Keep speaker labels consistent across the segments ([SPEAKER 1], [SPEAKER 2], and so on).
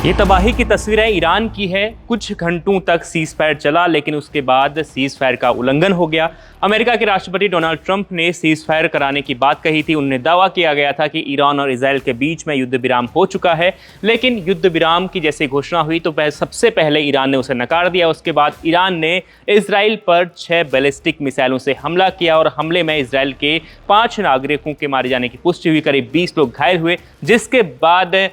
[SPEAKER 1] ये तबाही की तस्वीरें ईरान की है। कुछ घंटों तक सीज फायर चला, लेकिन उसके बाद सीज फायर का उल्लंघन हो गया। अमेरिका के राष्ट्रपति डोनाल्ड ट्रंप ने सीज फायर कराने की बात कही थी। उन्हें दावा किया गया था कि ईरान और इजराइल के बीच में युद्ध विराम हो चुका है, लेकिन युद्ध विराम की जैसे घोषणा हुई तो सबसे पहले ईरान ने उसे नकार दिया। उसके बाद ईरान ने इजराइल पर 6 बैलिस्टिक मिसाइलों से हमला किया और हमले में इजराइल के 5 नागरिकों के मारे जाने की पुष्टि हुई। करीब 20 लोग घायल हुए, जिसके बाद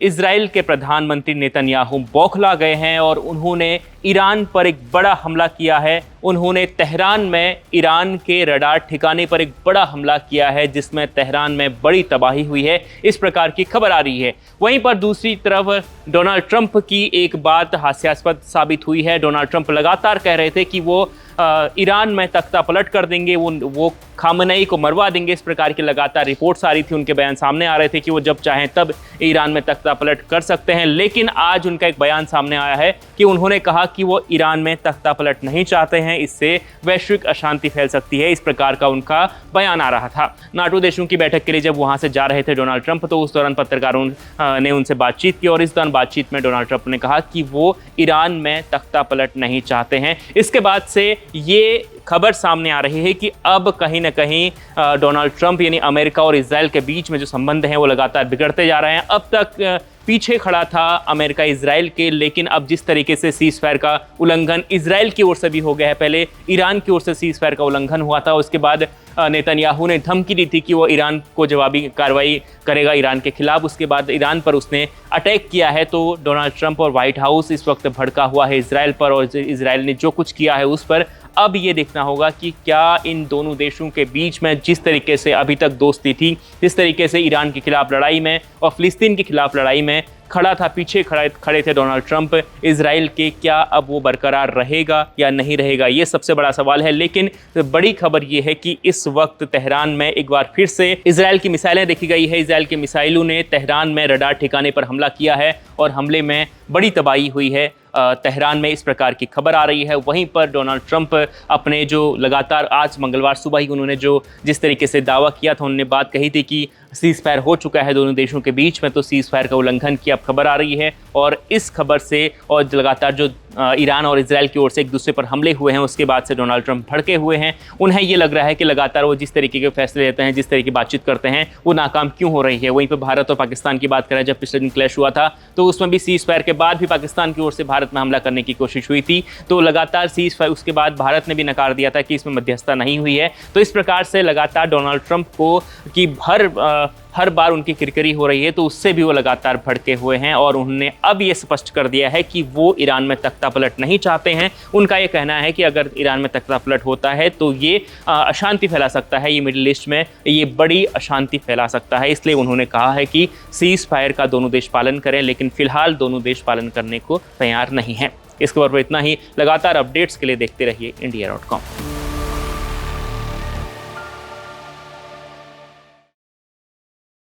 [SPEAKER 1] इजराइल के प्रधानमंत्री नेतन्याहू बौखला गए हैं और उन्होंने ईरान पर एक बड़ा हमला किया है। उन्होंने तेहरान में ईरान के रडार ठिकाने पर एक बड़ा हमला किया है, जिसमें तेहरान में बड़ी तबाही हुई है, इस प्रकार की खबर आ रही है। वहीं पर दूसरी तरफ डोनाल्ड ट्रंप की एक बात हास्यास्पद साबित हुई है। डोनाल्ड ट्रंप लगातार कह रहे थे कि वो ईरान में तख्ता पलट कर देंगे, वो खामनेई को मरवा देंगे। इस प्रकार की लगातार रिपोर्ट्स आ रही थी, उनके बयान सामने आ रहे थे कि वो जब चाहें तब ईरान में तख्ता पलट कर सकते हैं। लेकिन आज उनका एक बयान सामने आया है कि उन्होंने कहा कि वो ईरान में तख्ता पलट नहीं चाहते हैं, इससे वैश्विक अशांति फैल सकती है। इस प्रकार का उनका बयान आ रहा था। नाटो देशों की बैठक के लिए जब वहां से जा रहे थे डोनाल्ड ट्रंप, तो उस दौरान पत्रकारों ने उनसे बातचीत की और इस दौरान बातचीत में डोनाल्ड ट्रंप ने कहा कि वो ईरान में तख्ता पलट नहीं चाहते हैं। इसके बाद से ये खबर सामने आ रही है कि अब कहीं ना कहीं डोनाल्ड ट्रंप यानी अमेरिका और इजराइल के बीच में जो संबंध हैं वो लगातार बिगड़ते जा रहे हैं। अब तक पीछे खड़ा था अमेरिका इजराइल के, लेकिन अब जिस तरीके से सीज फायर का उल्लंघन इजराइल की ओर से भी हो गया है, पहले ईरान की ओर से सीज फायर का उल्लंघन हुआ था, उसके बाद नेतन्याहू ने धमकी दी थी कि वो ईरान को जवाबी कार्रवाई करेगा ईरान के खिलाफ। उसके बाद ईरान पर उसने अटैक किया है। तो डोनाल्ड ट्रंप और व्हाइट हाउस इस वक्त भड़का हुआ है इजराइल पर, और इजराइल ने जो कुछ किया है उस पर अब ये देखना होगा कि क्या इन दोनों देशों के बीच में जिस तरीके से अभी तक दोस्ती थी, जिस तरीके से ईरान के खिलाफ लड़ाई में और फिलिस्तीन के खिलाफ लड़ाई में खड़ा था, पीछे खड़े थे डोनाल्ड ट्रंप इजराइल के, क्या अब वो बरकरार रहेगा या नहीं रहेगा, ये सबसे बड़ा सवाल है। लेकिन बड़ी खबर ये है कि इस वक्त तेहरान में एक बार फिर से इजराइल की मिसाइलें देखी गई है। इजराइल की मिसाइलों ने तेहरान में रडार ठिकाने पर हमला किया है और हमले में बड़ी तबाही हुई है तेहरान में, इस प्रकार की खबर आ रही है। वहीं पर डोनाल्ड ट्रंप अपने जो लगातार आज मंगलवार सुबह ही उन्होंने जिस तरीके से दावा किया था, उन्होंने बात कही थी कि सीज फायर हो चुका है दोनों देशों के बीच में, तो सीज फायर का उल्लंघन की अब खबर आ रही है। और इस खबर से और लगातार जो ईरान और इजराइल की ओर से एक दूसरे पर हमले हुए हैं, उसके बाद से डोनाल्ड ट्रंप भड़के हुए हैं। उन्हें ये लग रहा है कि लगातार वो जिस तरीके के फैसले लेते हैं, जिस तरीके की बातचीत करते हैं, वो नाकाम क्यों हो रही है। वहीं पर भारत और पाकिस्तान की बात करें, जब पिछले दिन क्लैश हुआ था तो उसमें भी सीज फायर के बाद भी पाकिस्तान की ओर से भारत में हमला करने की कोशिश हुई थी। तो लगातार सीज फायर उसके बाद भारत ने भी नकार दिया था कि इसमें मध्यस्थता नहीं हुई है। तो इस प्रकार से लगातार डोनाल्ड ट्रंप को कि हर बार उनकी किरकिरी हो रही है, तो उससे भी वो लगातार भड़के हुए हैं और उन्होंने अब ये स्पष्ट कर दिया है कि वो ईरान में तख्ता पलट नहीं चाहते हैं। उनका ये कहना है कि अगर ईरान में तख्ता पलट होता है तो ये अशांति फैला सकता है, ये मिडिल ईस्ट में ये बड़ी अशांति फैला सकता है। इसलिए उन्होंने कहा है कि सीज फायर का दोनों देश पालन करें, लेकिन फिलहाल दोनों देश पालन करने को तैयार नहीं हैं। इस खबर पर इतना ही। लगातार अपडेट्स के लिए देखते रहिए India.com।